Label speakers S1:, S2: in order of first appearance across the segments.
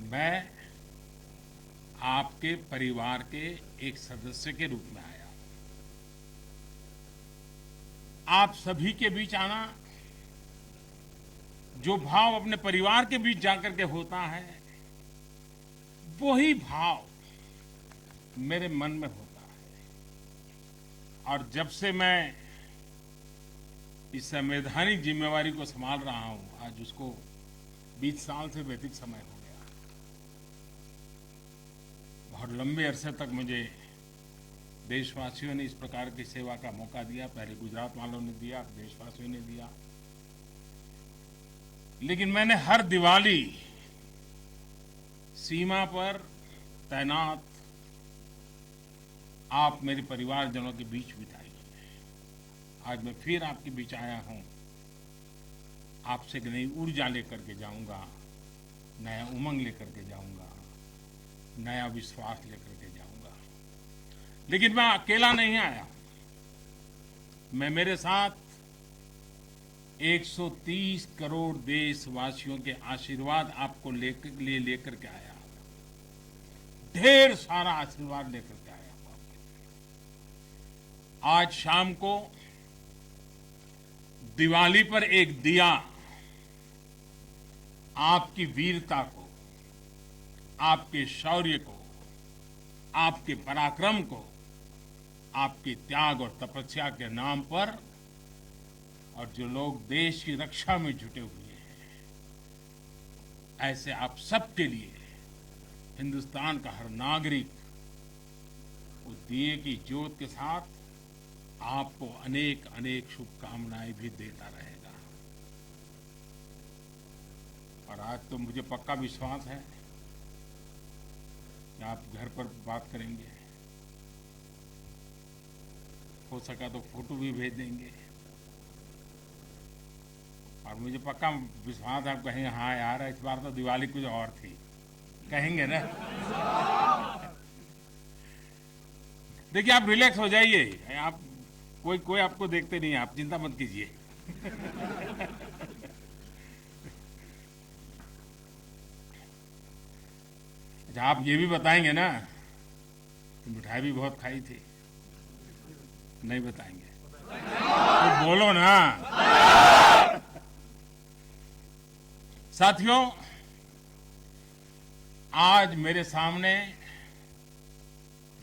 S1: मैं आपके परिवार के एक सदस्य के रूप में आया। आप सभी के बीच आना, जो भाव अपने परिवार के बीच जाकर के होता है, वही भाव मेरे मन में होता है। और जब से मैं इस संवैधानिक जिम्मेवारी को संभाल रहा हूं, आज उसको 20 साल से भी अधिक समय हो गया। बहुत लंबे अरसे तक मुझे देशवासियों ने इस प्रकार की सेवा का मौका दिया। पहले गुजरात वालों ने दिया, देशवासियों ने दिया। लेकिन मैंने हर दिवाली सीमा पर तैनात आप मेरे परिवारजनों के बीच बिताई है। आज मैं फिर आपके बीच आया हूं। आपसे एक नई ऊर्जा लेकर के जाऊंगा, नया उमंग लेकर के जाऊंगा, नया विश्वास लेकर के जाऊंगा। लेकिन मैं अकेला नहीं आया। मैं मेरे साथ 130 करोड़ देशवासियों के आशीर्वाद आपको लेकर के आया। ढेर सारा आशीर्वाद लेकर के आया हूं आपके लिए। आज शाम को दिवाली पर एक दिया आपकी वीरता को, आपके शौर्य को, आपके पराक्रम को, आपके त्याग और तपस्या के नाम पर, और जो लोग देश की रक्षा में जुटे हुए हैं, ऐसे आप सबके लिए हिंदुस्तान का हर नागरिक उस दिए की ज्योत के साथ आपको अनेक अनेक शुभकामनाएं भी देता रहेगा। और आज तो मुझे पक्का विश्वास है कि आप घर पर बात करेंगे, हो सका तो फोटो भी भेज देंगे। और मुझे पक्का विश्वास है आप कहेंगे, हाँ यार इस बार तो दिवाली कुछ और थी, कहेंगे ना। देखिए, आप रिलैक्स हो जाइए। आप कोई आपको देखते नहीं है, आप चिंता मत कीजिए। अच्छा, आप ये भी बताएंगे ना कि मिठाई भी बहुत खाई थी? नहीं बताएंगे तो बोलो ना। साथियों, आज मेरे सामने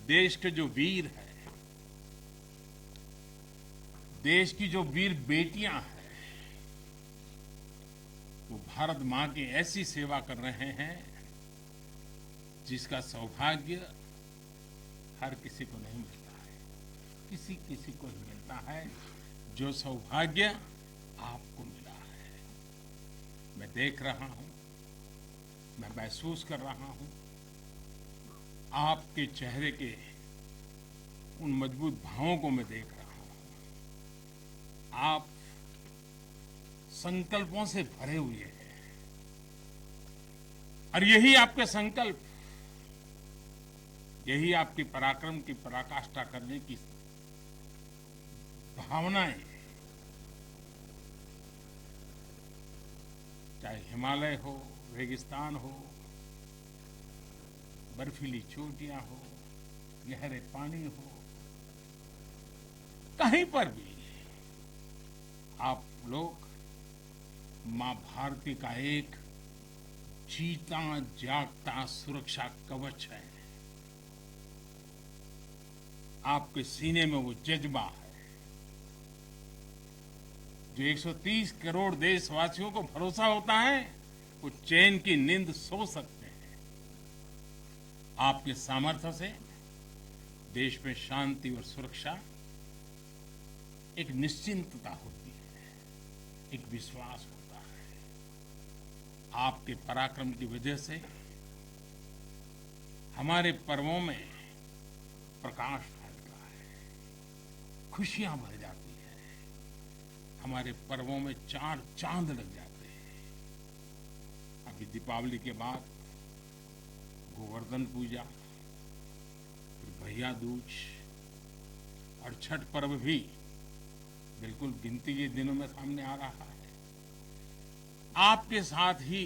S1: देश के जो वीर हैं, देश की जो वीर बेटियां हैं, वो भारत मां की ऐसी सेवा कर रहे हैं जिसका सौभाग्य हर किसी को नहीं मिलता है। किसी किसी को ही मिलता है जो सौभाग्य आपको मिला है। मैं देख रहा हूं, मैं महसूस कर रहा हूं, आपके चेहरे के उन मजबूत भावों को मैं देख रहा हूं। आप संकल्पों से भरे हुए हैं, और यही आपके संकल्प, यही आपकी पराक्रम की पराकाष्ठा करने की भावनाएं, चाहे हिमालय हो, रेगिस्तान हो, बर्फीली चोटियां हो, गहरे पानी हो, कहीं पर भी आप लोग मां भारती का एक जीता जागता सुरक्षा कवच है। आपके सीने में वो जज्बा है जो 130 करोड़ देशवासियों को भरोसा होता है, वो चैन की नींद सो सकते हैं। आपके सामर्थ्य से देश में शांति और सुरक्षा, एक निश्चिंतता होती है, एक विश्वास होता है। आपके पराक्रम की वजह से हमारे पर्वों में प्रकाश फैलता है, खुशियां भर जाती हैं, हमारे पर्वों में चार चांद लग जाते हैं। अभी दीपावली के बाद गोवर्धन पूजा, फिर भैया दूज और छठ पर्व भी बिल्कुल गिनती के दिनों में सामने आ रहा है। आपके साथ ही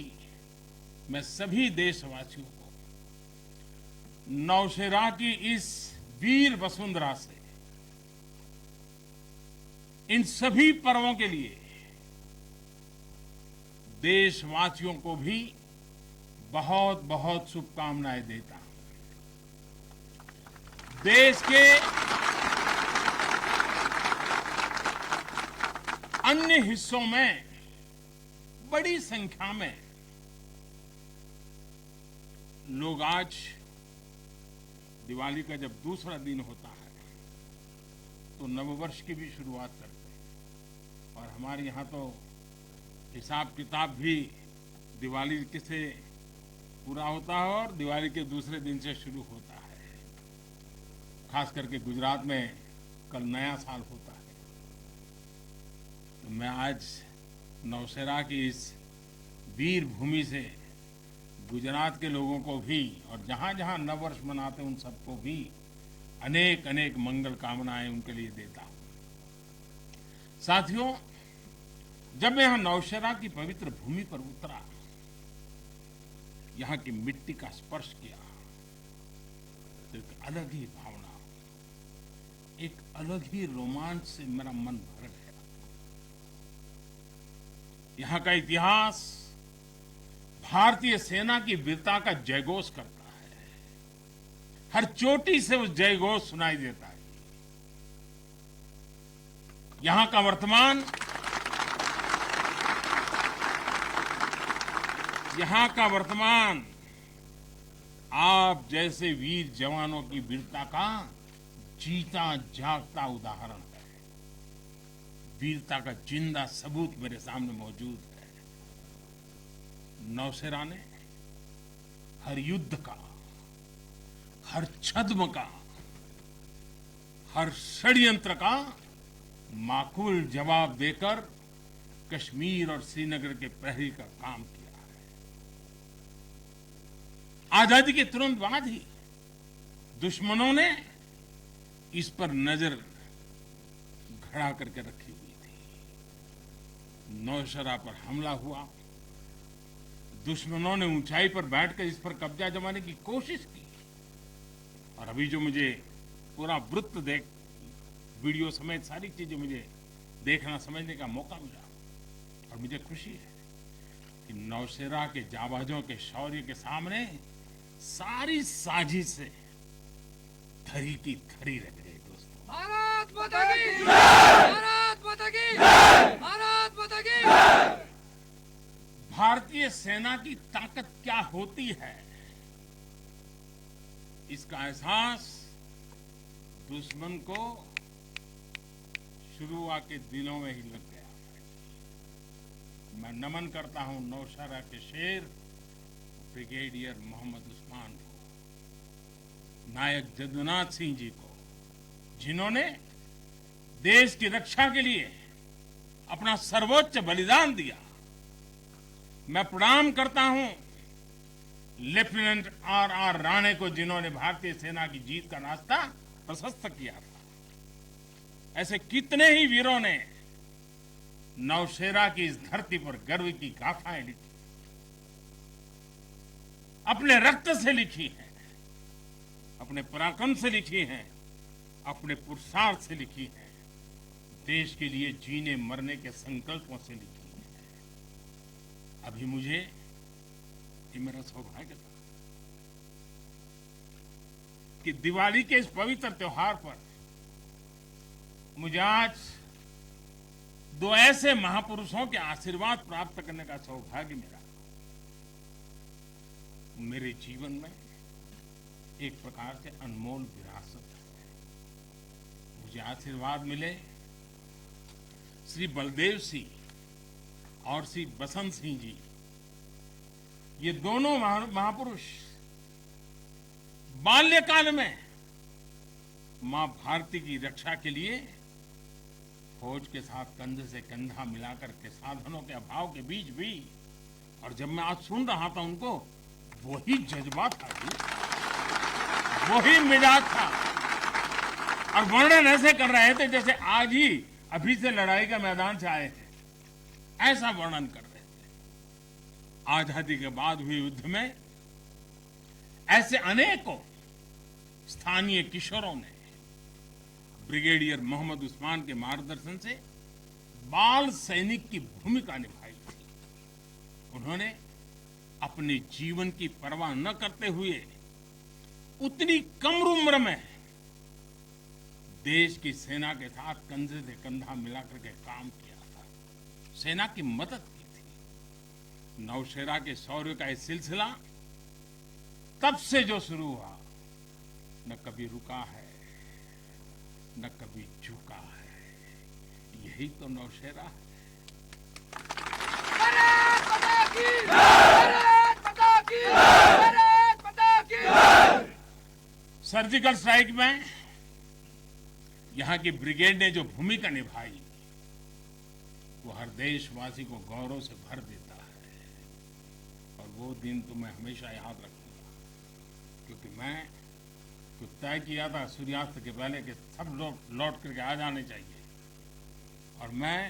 S1: मैं सभी देशवासियों को नौशेरा की इस वीर वसुंधरा से इन सभी पर्वों के लिए देशवासियों को भी बहुत बहुत शुभकामनाएं देता हूं। देश के अन्य हिस्सों में बड़ी संख्या में लोग आज दिवाली का जब दूसरा दिन होता है तो नववर्ष की भी शुरुआत करते हैं और हमारे यहाँ तो हिसाब किताब भी दिवाली से पूरा होता है और दिवाली के दूसरे दिन से शुरू होता है। खास करके गुजरात में कल नया साल होता है। तो मैं आज नौशेरा की इस वीर भूमि से गुजरात के लोगों को भी और जहां जहां नववर्ष मनाते हैं उन सबको भी अनेक अनेक मंगल कामनाएं उनके लिए देता हूं। साथियों, जब मैं यहां नौशेरा की पवित्र भूमि पर उतरा, यहां की मिट्टी का स्पर्श किया तो एक अलग ही भावना, एक अलग ही रोमांच से मेरा मन भर गया। यहां का इतिहास भारतीय सेना की वीरता का जयघोष करता है। हर चोटी से उस जयघोष सुनाई देता है। यहां का वर्तमान आप जैसे वीर जवानों की वीरता का जीता जागता उदाहरण है। वीरता का जिंदा सबूत मेरे सामने मौजूद है। नौशेरा ने हर युद्ध का, हर छद्म का, हर षड्यंत्र का माकूल जवाब देकर कश्मीर और श्रीनगर के प्रहरी का काम किया है। आजादी के तुरंत बाद ही दुश्मनों ने इस पर नजर खड़ा करके रखी हुई थी। नौशेरा पर हमला हुआ, दुश्मनों ने ऊंचाई पर बैठकर इस पर कब्जा जमाने की कोशिश की और अभी जो मुझे पूरा वृत्त वीडियो समेत सारी चीजें मुझे देखना समझने का मौका मिला और मुझे खुशी है कि नौशेरा के जाबाजों के शौर्य के सामने सारी साजिश से धरी की धरी रह गई। दोस्तों,
S2: भारत माता की जय! भारत माता की जय! भारत माता की जय!
S1: भारतीय सेना की ताकत क्या होती है, इसका एहसास दुश्मन को शुरुआत के दिनों में ही लग गया है। मैं नमन करता हूं नौशेरा के शेर ब्रिगेडियर मोहम्मद उस्मान को, नायक जदुनाथ सिंह जी को, जिन्होंने देश की रक्षा के लिए अपना सर्वोच्च बलिदान दिया। मैं प्रणाम करता हूं लेफ्टिनेंट आर राणे को, जिन्होंने भारतीय सेना की जीत का रास्ता प्रशस्त किया था। ऐसे कितने ही वीरों ने नौशेरा की इस धरती पर गर्व की गाथाएं लिखी, अपने रक्त से लिखी हैं, अपने पराक्रम से लिखी हैं, अपने पुरुषार्थ से लिखी हैं, देश के लिए जीने मरने के संकल्पों से लिखी हैं। अभी मुझे ये मेरा सौभाग्य था कि दिवाली के इस पवित्र त्योहार पर मुझे आज दो ऐसे महापुरुषों के आशीर्वाद प्राप्त करने का सौभाग्य मिला। मेरे जीवन में एक प्रकार से अनमोल विरासत है। मुझे आशीर्वाद मिले श्री बलदेव सिंह और श्री बसंत सिंह जी। ये दोनों महापुरुष बाल्यकाल में मां भारती की रक्षा के लिए फौज के साथ कंधे से कंधा मिलाकर के साधनों के अभाव के बीच भी, और जब मैं आज सुन रहा था उनको, वही जज्बा था जी, वही मिजाज था, और वर्णन ऐसे कर रहे थे जैसे आज ही अभी से लड़ाई के मैदान से आए हैं, ऐसा वर्णन कर रहे थे। आजादी के बाद हुए युद्ध में ऐसे अनेकों स्थानीय किशोरों ने ब्रिगेडियर मोहम्मद उस्मान के मार्गदर्शन से बाल सैनिक की भूमिका निभाई थी। उन्होंने अपने जीवन की परवाह न करते हुए उतनी कम उम्र में देश की सेना के साथ कंधे से कंधा मिलाकर के काम किया था, सेना की मदद की थी। नौशेरा के शौर्य का यह सिलसिला तब से जो शुरू हुआ, न कभी रुका है, न कभी झुका है। यही तो नौशेरा है।
S2: भारत माता की जय! भारत माता की जय! भारत माता की जय!
S1: सर्जिकल स्ट्राइक में यहां की ब्रिगेड ने जो भूमिका निभाई वो हर देशवासी को गौरव से भर देता है। और वो दिन तो मैं हमेशा याद रखूंगा, क्योंकि मैं कुछ तय किया था सूर्यास्त के पहले कि सब लोग लौट करके आ जाने चाहिए, और मैं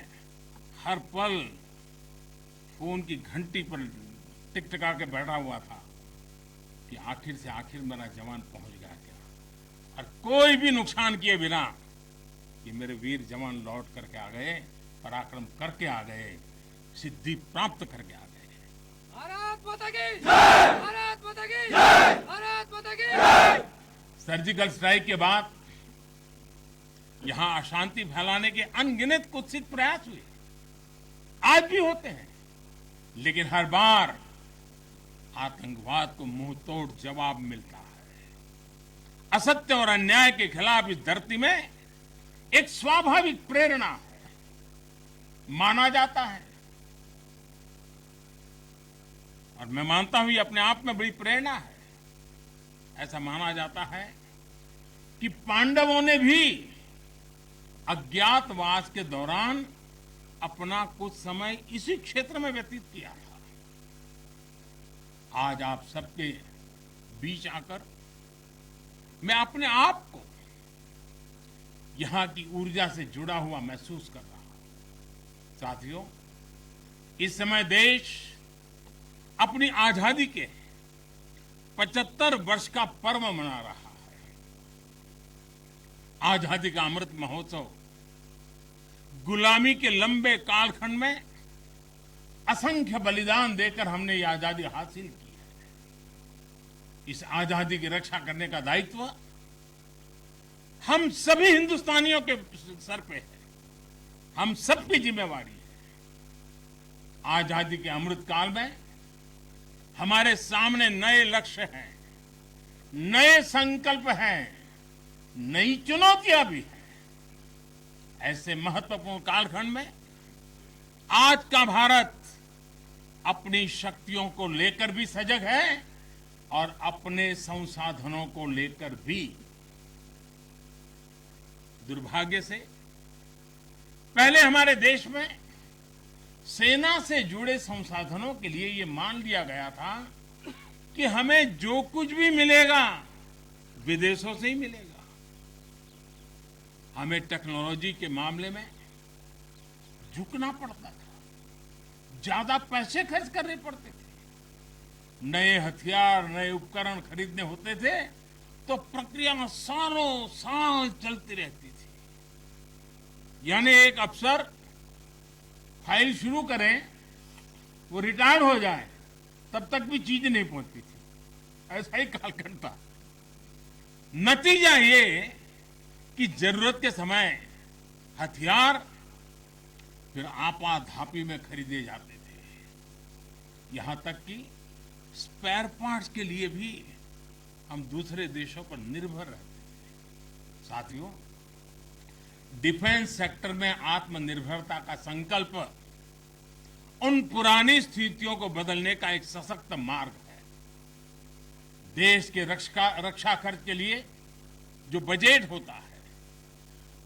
S1: हर पल फोन की घंटी पर टिकटका के बैठा हुआ था कि आखिर से आखिर मेरा जवान पहुंच गया क्या, और कोई भी नुकसान किए बिना कि मेरे वीर जवान लौट करके आ गए, पराक्रम करके आ गए, सिद्धि प्राप्त करके आ गए।
S2: भारत माता की जय! भारत माता की जय! भारत माता की जय!
S1: सर्जिकल स्ट्राइक के बाद यहां अशांति फैलाने के अनगिनत कुत्सित प्रयास हुए, आज भी होते हैं, लेकिन हर बार आतंकवाद को मुंह तोड़ जवाब मिलता है। असत्य और अन्याय के खिलाफ इस धरती में एक स्वाभाविक प्रेरणा है, माना जाता है, और मैं मानता हूं ये अपने आप में बड़ी प्रेरणा है। ऐसा माना जाता है कि पांडवों ने भी अज्ञातवास के दौरान अपना कुछ समय इसी क्षेत्र में व्यतीत किया था। आज आप सबके बीच आकर मैं अपने आप को यहां की ऊर्जा से जुड़ा हुआ महसूस कर रहा हूं। साथियों, इस समय देश अपनी आजादी के 75 वर्ष का पर्व मना रहा है। आजादी का अमृत महोत्सव गुलामी के लंबे कालखंड में असंख्य बलिदान देकर हमने ये आजादी हासिल की है। इस आजादी की रक्षा करने का दायित्व हम सभी हिंदुस्तानियों के सर पे है, हम सबकी जिम्मेवारी है। आजादी के अमृत काल में हमारे सामने नए लक्ष्य हैं, नए संकल्प हैं, नई चुनौतियां भी हैं। ऐसे महत्वपूर्ण कालखंड में आज का भारत अपनी शक्तियों को लेकर भी सजग है और अपने संसाधनों को लेकर भी। दुर्भाग्य से पहले हमारे देश में सेना से जुड़े संसाधनों के लिए ये मान लिया गया था कि हमें जो कुछ भी मिलेगा विदेशों से ही मिलेगा। हमें टेक्नोलॉजी के मामले में झुकना पड़ता था, ज्यादा पैसे खर्च करने पड़ते थे, नए हथियार नए उपकरण खरीदने होते थे तो प्रक्रिया सालों साल चलती रहती थी। यानी एक अफसर फाइल शुरू करें, वो रिटायर हो जाए, तब तक भी चीज नहीं पहुंचती थी। ऐसा ही कालखंड था। नतीजा ये कि जरूरत के समय हथियार फिर आपाधापी में खरीदे जाते थे। यहां तक कि स्पेयर पार्ट्स के लिए भी हम दूसरे देशों पर निर्भर रहते थे। साथियों, डिफेंस सेक्टर में आत्मनिर्भरता का संकल्प उन पुरानी स्थितियों को बदलने का एक सशक्त मार्ग है। देश के रक्षा खर्च के लिए जो बजट होता है,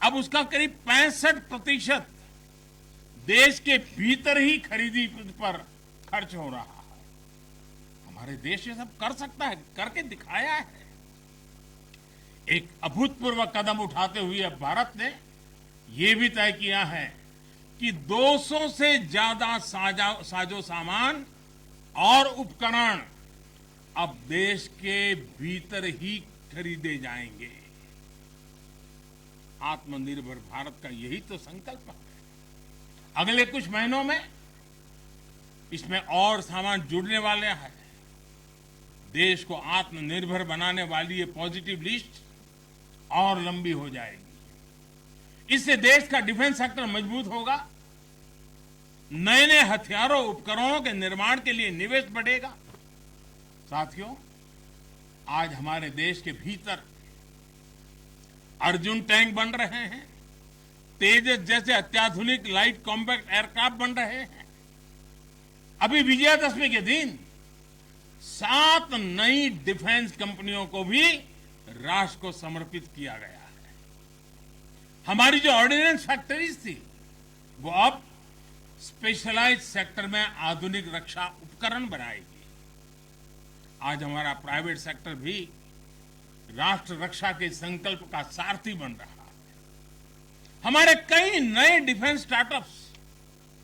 S1: अब उसका करीब 65% देश के भीतर ही खरीदी पर खर्च हो रहा है। हमारे देश ये सब कर सकता है, करके दिखाया है। एक अभूतपूर्व कदम उठाते हुए अब भारत ने ये भी तय किया है कि 200 से ज्यादा साजो सामान और उपकरण अब देश के भीतर ही खरीदे जाएंगे। आत्मनिर्भर भारत का यही तो संकल्प है। अगले कुछ महीनों में इसमें और सामान जुड़ने वाले हैं। देश को आत्मनिर्भर बनाने वाली ये पॉजिटिव लिस्ट और लंबी हो जाएगी। इससे देश का डिफेंस सेक्टर मजबूत होगा, नए नए हथियारों उपकरणों के निर्माण के लिए निवेश बढ़ेगा। साथियों, आज हमारे देश के भीतर अर्जुन टैंक बन रहे हैं, तेजस जैसे अत्याधुनिक लाइट कॉम्पैक्ट एयरक्राफ्ट बन रहे हैं। अभी विजयादशमी के दिन 7 नई डिफेंस कंपनियों को भी राष्ट्र को समर्पित किया गया है। हमारी जो ऑर्डिनेंस फैक्ट्रीज थी वो अब स्पेशलाइज्ड सेक्टर में आधुनिक रक्षा उपकरण बनाएगी। आज हमारा प्राइवेट सेक्टर भी राष्ट्र रक्षा के संकल्प का सारथी बन रहा है। हमारे कई नए डिफेंस स्टार्टअप्स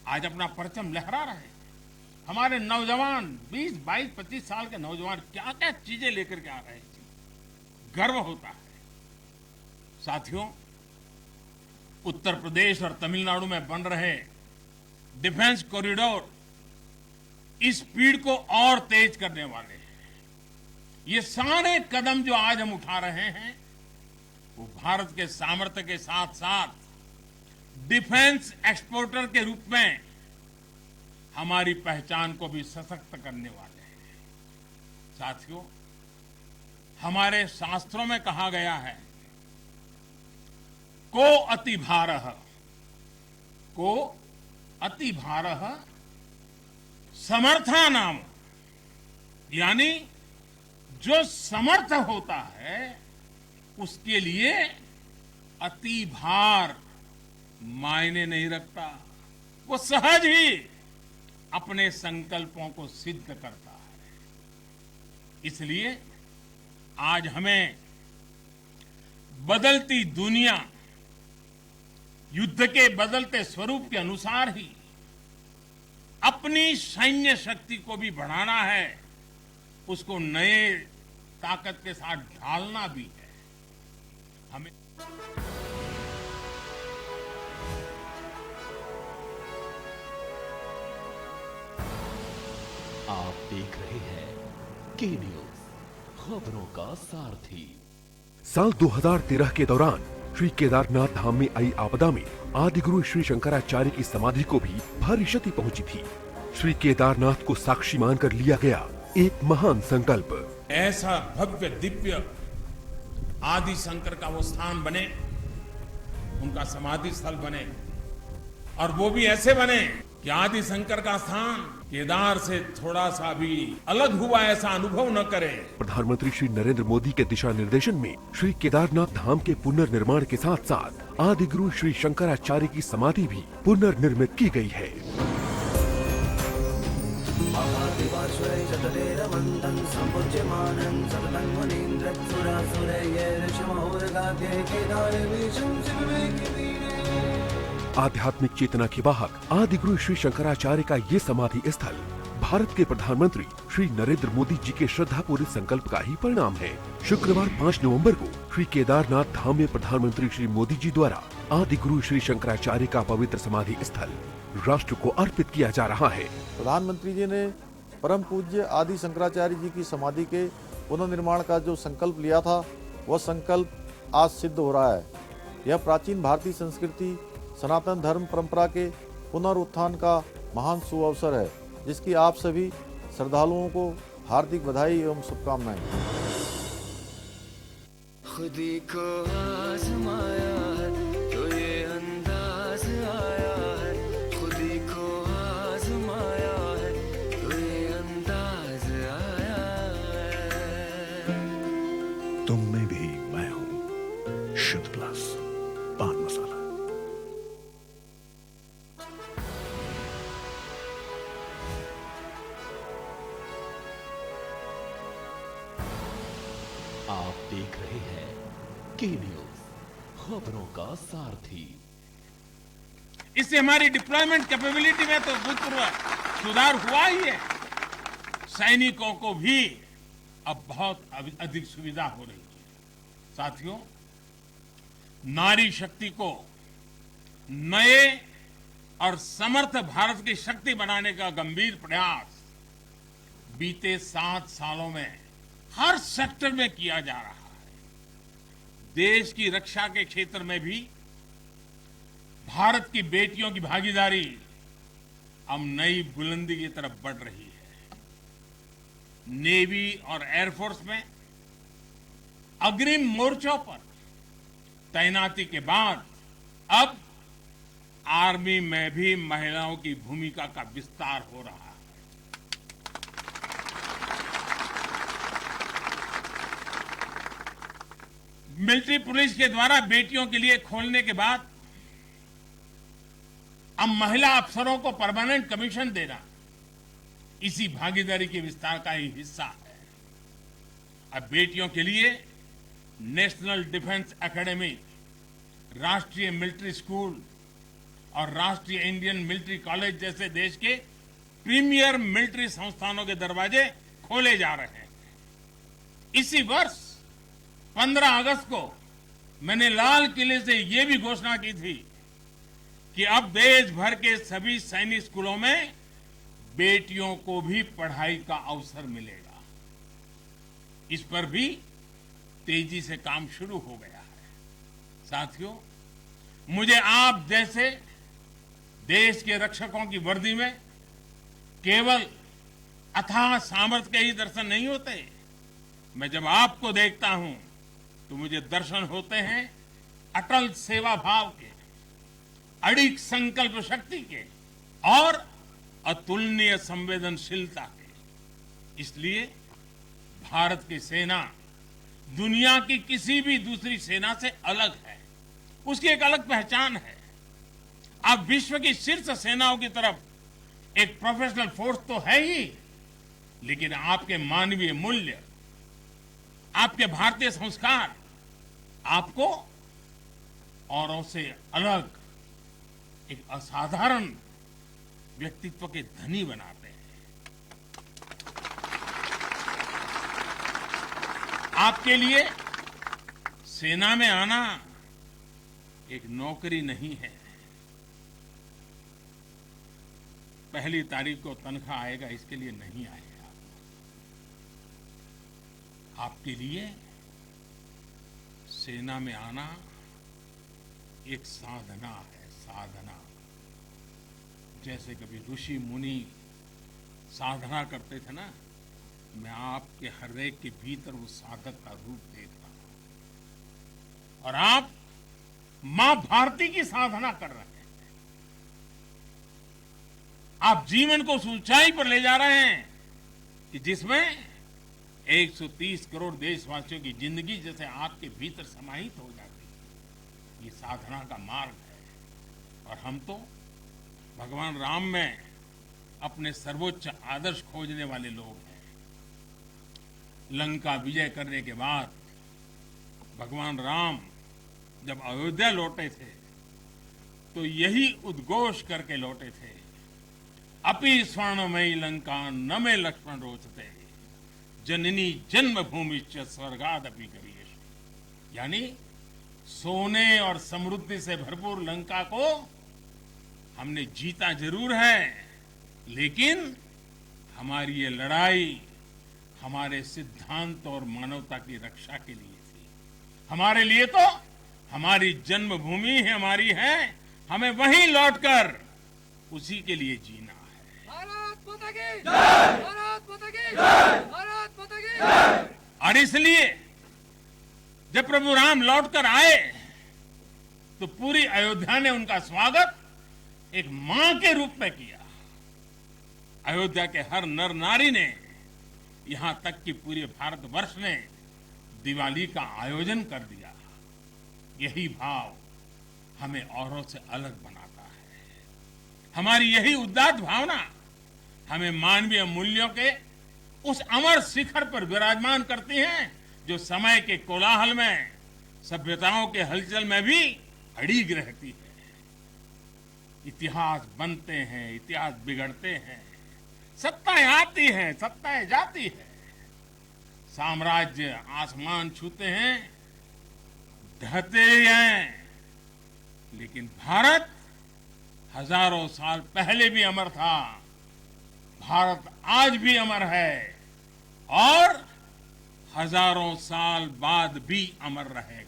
S1: आज अपना परचम लहरा रहे हैं। हमारे नौजवान 20, 22, 25 साल के नौजवान क्या क्या चीजें लेकर के आ रहे हैं, गर्व होता है। साथियों, उत्तर प्रदेश और तमिलनाडु में बन रहे डिफेंस कॉरिडोर इस स्पीड को और तेज करने वाले हैं। ये सारे कदम जो आज हम उठा रहे हैं वो भारत के सामर्थ्य के साथ साथ डिफेंस एक्सपोर्टर के रूप में हमारी पहचान को भी सशक्त करने वाले हैं। साथियों, हमारे शास्त्रों में कहा गया है, को अति भारः समर्था नाम, यानी जो समर्थ होता है उसके लिए अति भार मायने नहीं रखता। वो सहज ही अपने संकल्पों को सिद्ध करता है। इसलिए आज हमें बदलती दुनिया, युद्ध के बदलते स्वरूप के अनुसार ही अपनी सैन्य शक्ति को भी बढ़ाना है, उसको नए ताकत के साथ ढालना भी है। हमें
S3: आप देख रहे हैं के न्यूज, खबरों का सारथी।
S4: साल 2013 के दौरान श्री केदारनाथ धाम में आई आपदा में आदिगुरु श्री शंकराचार्य की समाधि को भी भारी क्षति पहुंची थी। श्री केदारनाथ को साक्षी मानकर लिया गया एक महान संकल्प।
S1: ऐसा भव्य दिव्य आदि शंकर का वो स्थान बने, उनका समाधि स्थल बने, और वो भी ऐसे बने कि आदि शंकर का स्थान केदार से थोड़ा सा भी अलग हुआ ऐसा अनुभव न करे।
S4: प्रधानमंत्री श्री नरेंद्र मोदी के दिशा निर्देशन में श्री केदारनाथ धाम के पुनर्निर्माण के साथ साथ आदिगुरु श्री शंकराचार्य की समाधि भी पुनर्निर्मित की गई है। आध्यात्मिक चेतना के वाहक आदिगुरु श्री शंकराचार्य का ये समाधि स्थल भारत के प्रधानमंत्री श्री नरेंद्र मोदी जी के श्रद्धापूर्ण संकल्प का ही परिणाम है। शुक्रवार 5 नवंबर को श्री केदारनाथ धाम में प्रधानमंत्री श्री मोदी जी द्वारा आदिगुरु श्री शंकराचार्य का पवित्र समाधि स्थल राष्ट्र को अर्पित किया जा रहा है।
S5: प्रधानमंत्री जी ने परम पूज्य आदि शंकराचार्य जी की समाधि के पुनर्निर्माण का जो संकल्प लिया था, वह संकल्प आज सिद्ध हो रहा है। यह प्राचीन भारतीय संस्कृति, सनातन धर्म परंपरा के पुनरुत्थान का महान सुअवसर है, जिसकी आप सभी श्रद्धालुओं को हार्दिक बधाई एवं शुभकामनाएं।
S6: खुदी को आजमाया है तो ये अंदाज आया है, खुदी को आजमाया है तो ये अंदाज आया है।
S7: तुम में भी मैं हूं, शुद्ध प्लस पान मसाला।
S3: आप देख रहे हैं के न्यूज, खबरों का सारथी।
S1: इससे हमारी डिप्लॉयमेंट कैपेबिलिटी में तो भूतपूर्व सुधार हुआ ही है। सैनिकों को भी अब बहुत अधिक सुविधा हो रही है। साथियों, नारी शक्ति को नए और समर्थ भारत की शक्ति बनाने का गंभीर प्रयास बीते 7 सालों में हर सेक्टर में किया जा रहा है। देश की रक्षा के क्षेत्र में भी भारत की बेटियों की भागीदारी अब नई बुलंदी की तरफ बढ़ रही है। नेवी और एयरफोर्स में अग्रिम मोर्चों पर तैनाती के बाद अब आर्मी में भी महिलाओं की भूमिका का विस्तार हो रहा है। मिलिट्री पुलिस के द्वारा बेटियों के लिए खोलने के बाद अब महिला अफसरों को परमानेंट कमीशन देना इसी भागीदारी के विस्तार का ही हिस्सा है। अब बेटियों के लिए नेशनल डिफेंस एकेडमी, राष्ट्रीय मिलिट्री स्कूल और राष्ट्रीय इंडियन मिलिट्री कॉलेज जैसे देश के प्रीमियर मिलिट्री संस्थानों के दरवाजे खोले जा रहे हैं। इसी वर्ष 15 अगस्त को मैंने लाल किले से यह भी घोषणा की थी कि अब देश भर के सभी सैनिक स्कूलों में बेटियों को भी पढ़ाई का अवसर मिलेगा। इस पर भी तेजी से काम शुरू हो गया है। साथियों, मुझे आप जैसे देश के रक्षकों की वर्दी में केवल अथाह सामर्थ्य के ही दर्शन नहीं होते। मैं जब आपको देखता हूं तो मुझे दर्शन होते हैं अटल सेवा भाव के, अडिग संकल्प शक्ति के और अतुलनीय संवेदनशीलता के। इसलिए भारत की सेना दुनिया की किसी भी दूसरी सेना से अलग है। उसकी एक अलग पहचान है। आप विश्व की शीर्ष सेनाओं की तरफ एक प्रोफेशनल फोर्स तो है ही, लेकिन आपके मानवीय मूल्य, आपके भारतीय संस्कार आपको औरों से अलग एक असाधारण व्यक्तित्व के धनी बनाते हैं। आपके लिए सेना में आना एक नौकरी नहीं है। पहली तारीख को तनख्वाह आएगा इसके लिए नहीं आएगा। आपके लिए सेना में आना एक साधना है, साधना। जैसे कभी ऋषि मुनि साधना करते थे ना, मैं आपके हृदय के भीतर उस साधक का रूप देखता हूं। और आप मां भारती की साधना कर रहे हैं। आप जीवन को उस ऊंचाई पर ले जा रहे हैं कि जिसमें 130 करोड़ देशवासियों की जिंदगी जैसे आपके भीतर समाहित हो जाती है। ये साधना का मार्ग है। और हम तो भगवान राम में अपने सर्वोच्च आदर्श खोजने वाले लोग हैं। लंका विजय करने के बाद भगवान राम जब अयोध्या लौटे थे तो यही उद्घोष करके लौटे थे, अपि स्वर्णमयी लंका न मे लक्ष्मण रोचते, जननी जन्मभूमिश्च स्वर्गादपि गरीयसी। यानी सोने और समृद्धि से भरपूर लंका को हमने जीता जरूर है, लेकिन हमारी ये लड़ाई हमारे सिद्धांत और मानवता की रक्षा के लिए थी। हमारे लिए तो हमारी जन्मभूमि हमारी है, हमें वहीं लौटकर उसी के लिए जीना है।
S2: भारत माता की जय, भारत माता की जय, भारत माता की जय।
S1: और इसलिए जब प्रभु राम लौटकर आए तो पूरी अयोध्या ने उनका स्वागत एक मां के रूप में किया। अयोध्या के हर नर नारी ने, यहां तक कि पूरे भारतवर्ष ने दिवाली का आयोजन कर दिया। यही भाव हमें औरों से अलग बनाता है। हमारी यही उदात्त भावना हमें मानवीय मूल्यों के उस अमर शिखर पर विराजमान करती है जो समय के कोलाहल में, सभ्यताओं के हलचल में भी अड़िग रहती है। इतिहास बनते हैं, इतिहास बिगड़ते हैं, सत्ताएं आती हैं, सत्ताएं जाती है। साम्राज्य आसमान छूते हैं, ढहते हैं, लेकिन भारत हजारों साल पहले भी अमर था, भारत आज भी अमर है और हजारों साल बाद भी अमर रहेगा।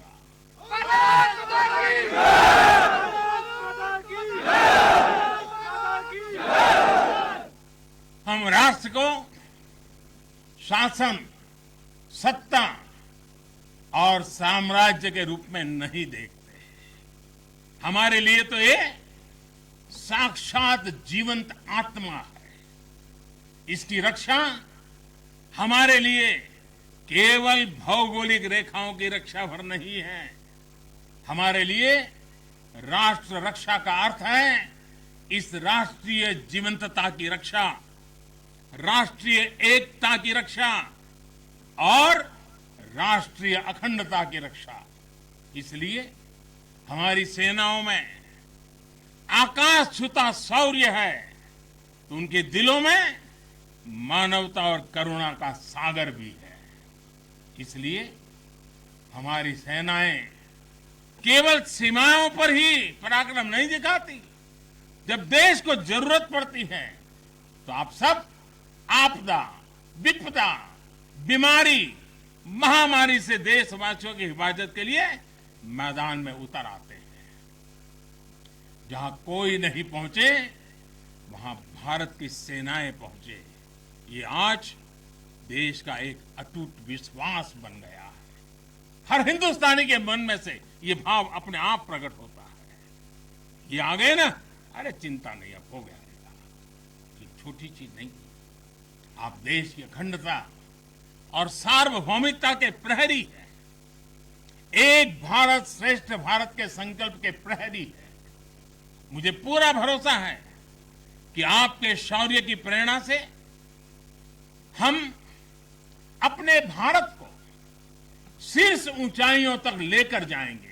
S1: हम राष्ट्र को शासन, सत्ता और साम्राज्य के रूप में नहीं देखते। हमारे लिए तो ये साक्षात जीवंत आत्मा है। इसकी रक्षा हमारे लिए केवल भौगोलिक रेखाओं की रक्षा भर नहीं है। हमारे लिए राष्ट्र रक्षा का अर्थ है इस राष्ट्रीय जीवंतता की रक्षा, राष्ट्रीय एकता की रक्षा और राष्ट्रीय अखंडता की रक्षा। इसलिए हमारी सेनाओं में आकाश छूता शौर्य है तो उनके दिलों में मानवता और करुणा का सागर भी है। इसलिए हमारी सेनाएं केवल सीमाओं पर ही पराक्रम नहीं दिखाती, जब देश को जरूरत पड़ती है तो आप सब आपदा, विपदा, बीमारी, महामारी से देशवासियों की हिफाजत के लिए मैदान में उतर आते हैं। जहां कोई नहीं पहुंचे वहां भारत की सेनाएं पहुंचे। ये आज देश का एक अटूट विश्वास बन गया है। हर हिंदुस्तानी के मन में से ये भाव अपने आप प्रकट होता है। ये आ गए ना, अरे चिंता नहीं, अब हो गया। ये छोटी चीज नहीं, आप देश की अखंडता और सार्वभौमिकता के प्रहरी हैं। एक भारत श्रेष्ठ भारत के संकल्प के प्रहरी हैं। मुझे पूरा भरोसा है कि आपके शौर्य की प्रेरणा से हम अपने भारत को शीर्ष ऊंचाइयों तक लेकर जाएंगे।